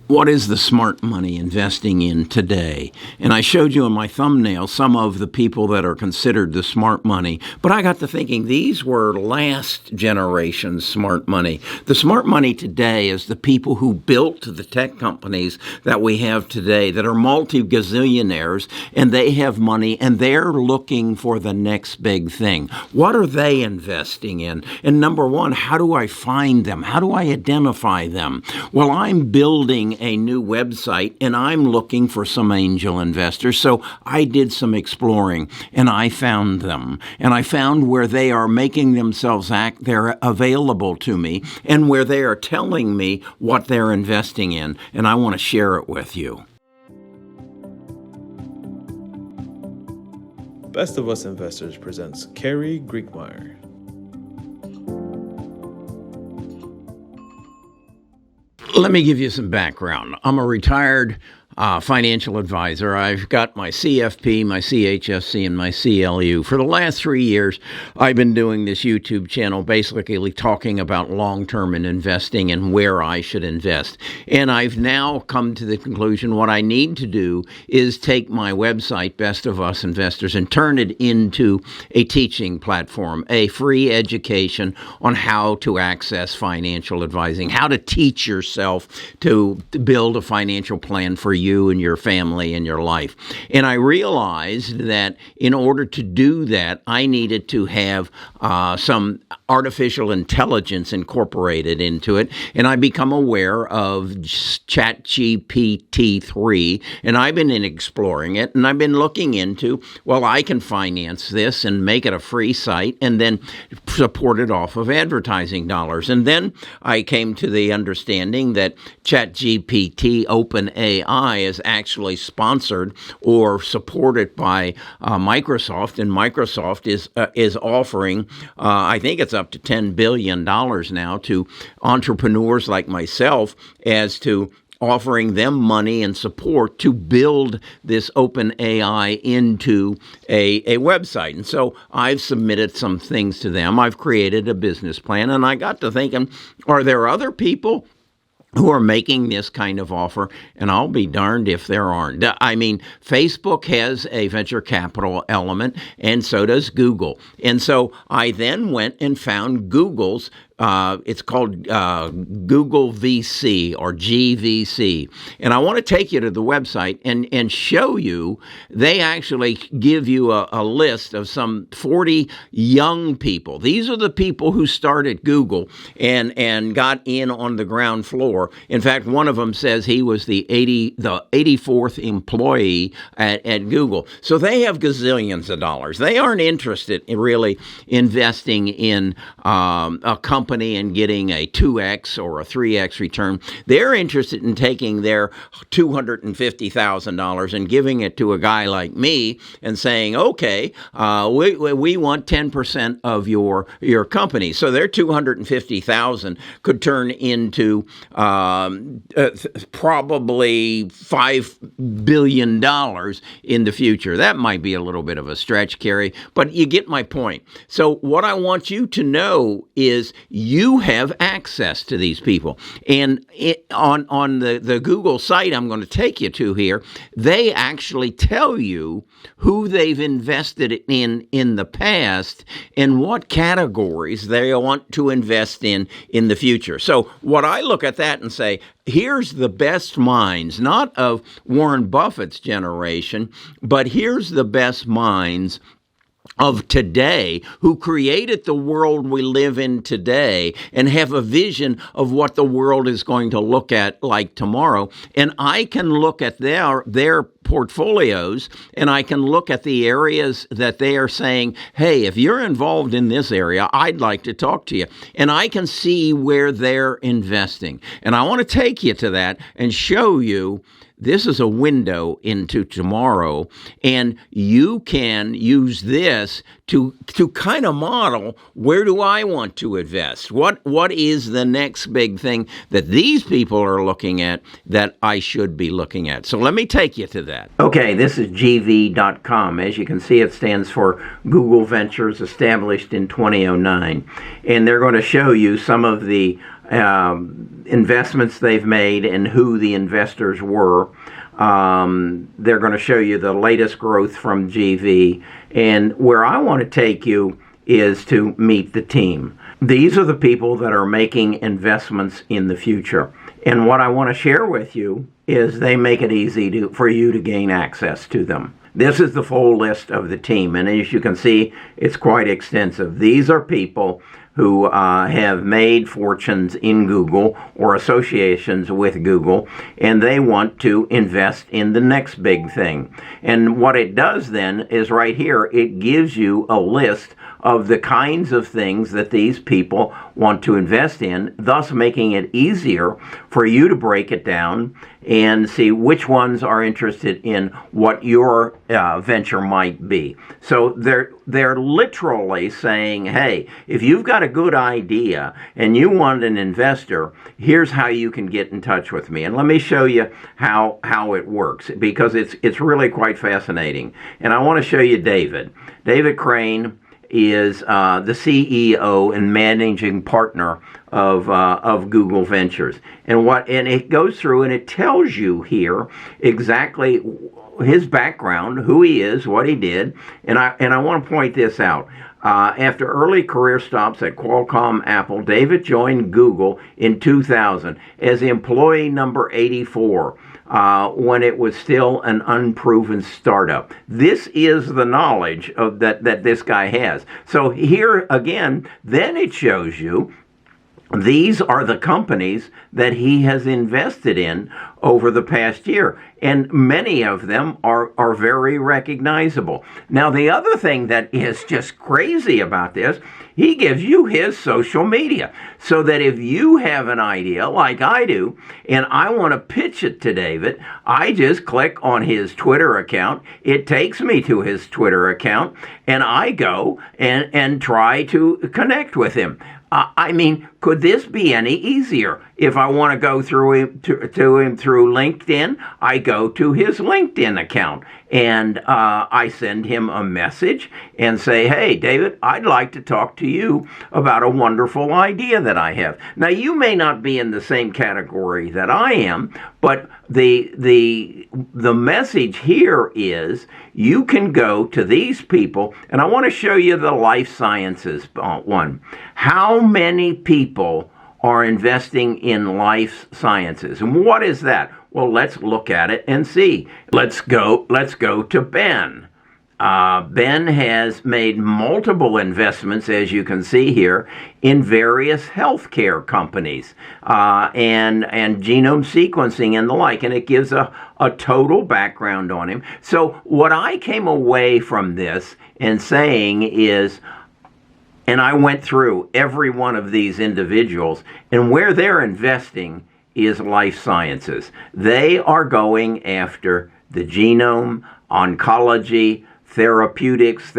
What is the smart money investing in today? And I showed you in my thumbnail some of the people that are considered the smart money. But I got to thinking these were last generation smart money. The smart money today is the people who built the tech companies that we have today that are multi-gazillionaires, and they have money and they're looking for the next big thing. What are they investing in? And number one, how do I find them? How do I identify them? Well, I'm building a new website and I'm looking for some angel investors. So I did some exploring and I found them. And I found where they are making themselves act, they're available to me, and where they are telling me what they're investing in. And I want to share it with you. Best of Us Investors presents Carrie Griegmeyer. Let me give you some background. I'm a retired financial advisor. I've got my CFP, my CHFC, and my CLU. For the last 3 years, I've been doing this YouTube channel basically talking about long-term and investing and where I should invest. And I've now come to the conclusion what I need to do is take my website, Best of Us Investors, and turn it into a teaching platform, a free education on how to access financial advising, how to teach yourself to build a financial plan for you and your family and your life. And I realized that in order to do that, I needed to have some artificial intelligence incorporated into it. And I become aware of ChatGPT-3, and I've been exploring it, and I've been looking into, well, I can finance this and make it a free site and then support it off of advertising dollars. And then I came to the understanding that ChatGPT OpenAI is actually sponsored or supported by Microsoft, and Microsoft is offering, I think it's up to $10 billion now to entrepreneurs like myself as to offering them money and support to build this OpenAI into a website. And so I've submitted some things to them. I've created a business plan, and I got to thinking, are there other people who are making this kind of offer? And I'll be darned if there aren't. I mean, Facebook has a venture capital element, and so does Google. And so I then went and found Google's it's called Google VC or GVC. And I want to take you to the website and show you, they actually give you a list of some 40 young people. These are the people who started Google and got in on the ground floor. In fact, one of them says he was the 84th employee at Google. So they have gazillions of dollars. They aren't interested in really investing in a company and getting a 2x or a 3x return. They're interested in taking their $250,000 and giving it to a guy like me and saying, okay, we want 10% of your company. So their $250,000 could turn into probably $5 billion in the future. That might be a little bit of a stretch, Carrie, but you get my point. So what I want you to know is you have access to these people. And on the Google site I'm going to take you to here, they actually tell you who they've invested in the past and what categories they want to invest in the future. So what I look at that and say, here's the best minds, not of Warren Buffett's generation, but here's the best minds of today who created the world we live in today and have a vision of what the world is going to look at like tomorrow. And I can look at their portfolios, and I can look at the areas that they are saying, hey, if you're involved in this area, I'd like to talk to you. And I can see where they're investing. And I want to take you to that and show you this is a window into tomorrow, and you can use this to kind of model, where do I want to invest? What is the next big thing that these people are looking at that I should be looking at? So let me take you to that. Okay, this is GV.com. As you can see, it stands for Google Ventures, established in 2009. And they're going to show you some of the investments they've made and who the investors were. They're going to show you the latest growth from GV. And where I want to take you is to meet the team. These are the people that are making investments in the future. And what I want to share with you is they make it easy for you to gain access to them. This is the full list of the team, and as you can see, it's quite extensive. These are people who have made fortunes in Google or associations with Google, and they want to invest in the next big thing. And what it does then is right here, it gives you a list of the kinds of things that these people want to invest in, thus making it easier for you to break it down and see which ones are interested in what your venture might be. So they're literally saying, hey, if you've got a good idea and you want an investor, here's how you can get in touch with me. And let me show you how it works, because it's really quite fascinating. And I want to show you David. David Crane is the CEO and managing partner of Google Ventures, and it goes through and it tells you here exactly his background, who he is, what he did, and I want to point this out. After early career stops at Qualcomm, Apple, David joined Google in 2000 as employee number 84. When it was still an unproven startup. This is the knowledge of that this guy has. So here again, then it shows you these are the companies that he has invested in over the past year, and many of them are very recognizable. Now, the other thing that is just crazy about this, he gives you his social media, so that if you have an idea like I do, and I want to pitch it to David, I just click on his Twitter account. It takes me to his Twitter account, and I go and try to connect with him. I mean, could this be any easier? If I want to go through him through LinkedIn, I go to his LinkedIn account and I send him a message and say, hey, David, I'd like to talk to you about a wonderful idea that I have. Now, you may not be in the same category that I am, but the message here is you can go to these people, and I want to show you the life sciences one. How many people are investing in life sciences? And what is that? Well, let's look at it and see. Let's go to Ben. Ben has made multiple investments, as you can see here, in various healthcare companies and genome sequencing and the like, and it gives a total background on him. So what I came away from this and saying is, and I went through every one of these individuals, and where they're investing is life sciences. They are going after the genome, oncology, therapeutics,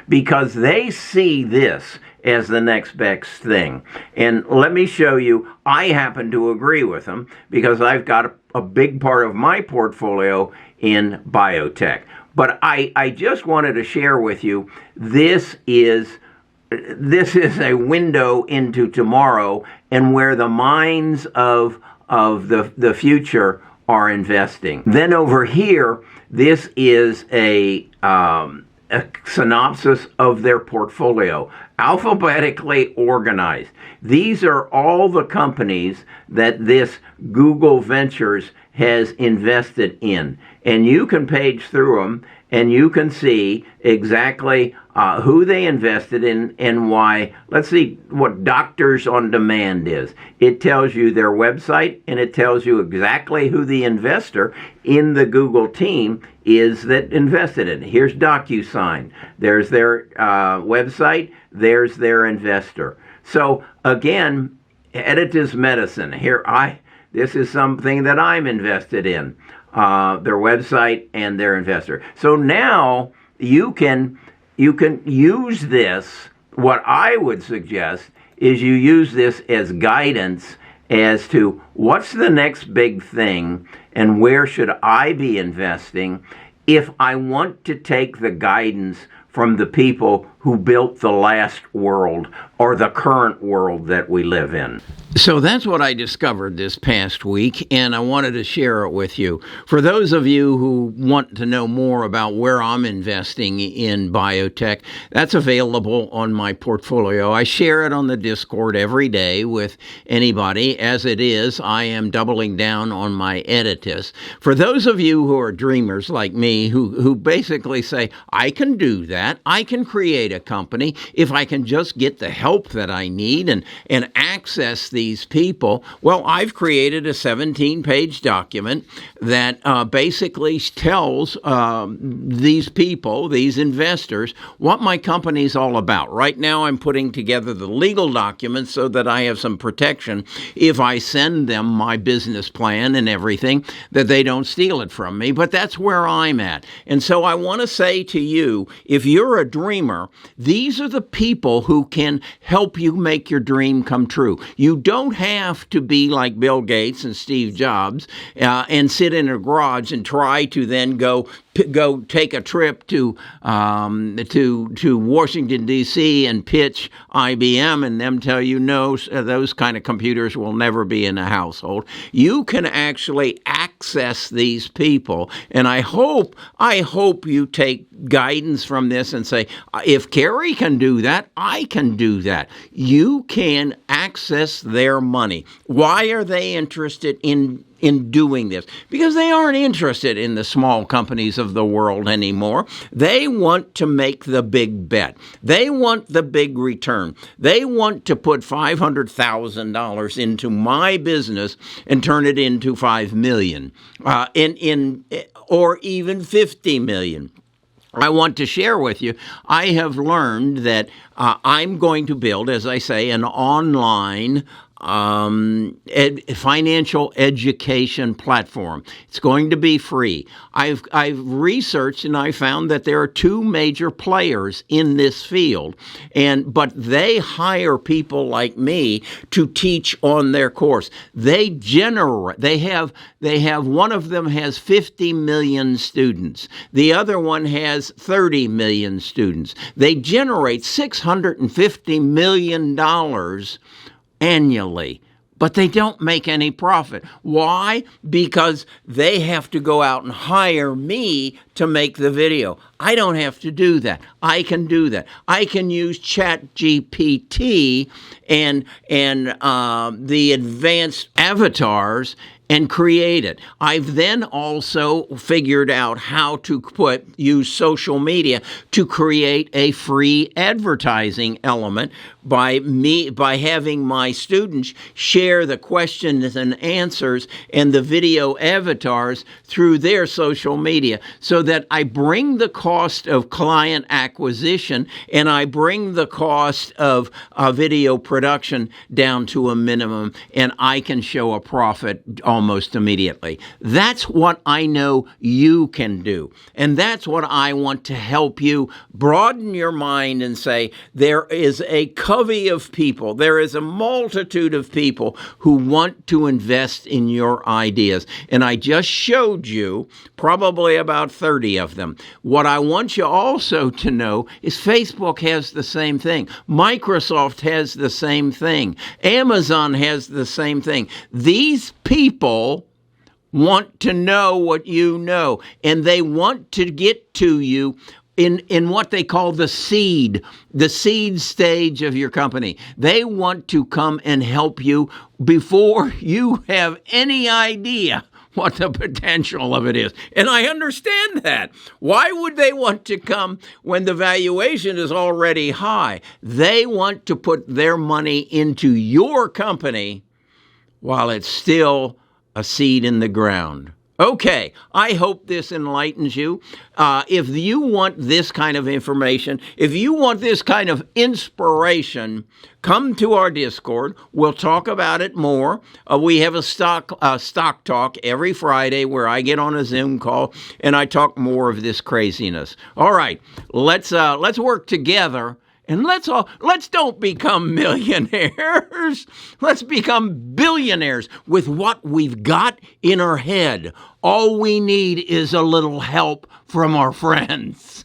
because they see this as the next best thing. And let me show you, I happen to agree with them because I've got a big part of my portfolio in biotech. But I just wanted to share with you, this is a window into tomorrow and where the minds of the future are investing. Then over here, this is a synopsis of their portfolio, alphabetically organized. These are all the companies that this Google Ventures has invested in. And you can page through them and you can see exactly who they invested in and why. Let's see what Doctors on Demand is. It tells you their website and it tells you exactly who the investor in the Google team is that invested in. Here's DocuSign. There's their website. There's their investor. So again, Editor's Medicine. This is something that I'm invested in. Their website and their investor. So now you can use this. What I would suggest is you use this as guidance as to what's the next big thing and where should I be investing if I want to take the guidance from the people who built the last world or the current world that we live in. So that's what I discovered this past week, and I wanted to share it with you. For those of you who want to know more about where I'm investing in biotech, that's available on my portfolio. I share it on the Discord every day with anybody. As it is, I am doubling down on my editus. For those of you who are dreamers like me, who basically say, I can do that, I can create a company if I can just get the help that I need and access these people. Well, I've created a 17-page document that basically tells these people, these investors, what my company's all about. Right now, I'm putting together the legal documents so that I have some protection if I send them my business plan and everything, that they don't steal it from me. But that's where I'm at. And so I want to say to you, if you're a dreamer, these are the people who can help you make your dream come true. You don't have to be like Bill Gates and Steve Jobs and sit in a garage and try to then go take a trip to Washington, D.C. and pitch IBM and them tell you, no, those kind of computers will never be in a household. You can actually access these people, and I hope you take guidance from this and say, if Carrie can do that, I can do that. You can access their money. Why are they interested in doing this? Because they aren't interested in the small companies of the world anymore. They want to make the big bet. They want the big return. They want to put $500,000 into my business and turn it into $5 million, or even $50 million. I want to share with you, I have learned that I'm going to build, as I say, an online financial education platform. It's going to be free. I've researched and I found that there are two major players in this field, but they hire people like me to teach on their course. They have one of them has 50 million students. The other one has 30 million students. They generate $650 million annually, but they don't make any profit. Why? Because they have to go out and hire me to make the video. I don't have to do that. I can do that. I can use ChatGPT and the advanced avatars and create it. I've then also figured out how to use social media to create a free advertising element by having my students share the questions and answers and the video avatars through their social media, so that I bring the cost of client acquisition and I bring the cost of video production down to a minimum, and I can show a profit almost immediately. That's what I know you can do. And that's what I want to help you broaden your mind and say, there is a covey of people, there is a multitude of people who want to invest in your ideas. And I just showed you probably about 30 of them. What I want you also to know is Facebook has the same thing. Microsoft has the same thing. Amazon has the same thing. These people want to know what you know, and they want to get to you in what they call the seed stage of your company. They want to come and help you before you have any idea what the potential of it is. And I understand that. Why would they want to come when the valuation is already high? They want to put their money into your company while it's still a seed in the ground. Okay, I hope this enlightens you. If you want this kind of information, if you want this kind of inspiration, come to our Discord. We'll talk about it more. We have a stock talk every Friday where I get on a Zoom call and I talk more of this craziness. All right, let's work together. And let's don't become millionaires. Let's become billionaires with what we've got in our head. All we need is a little help from our friends.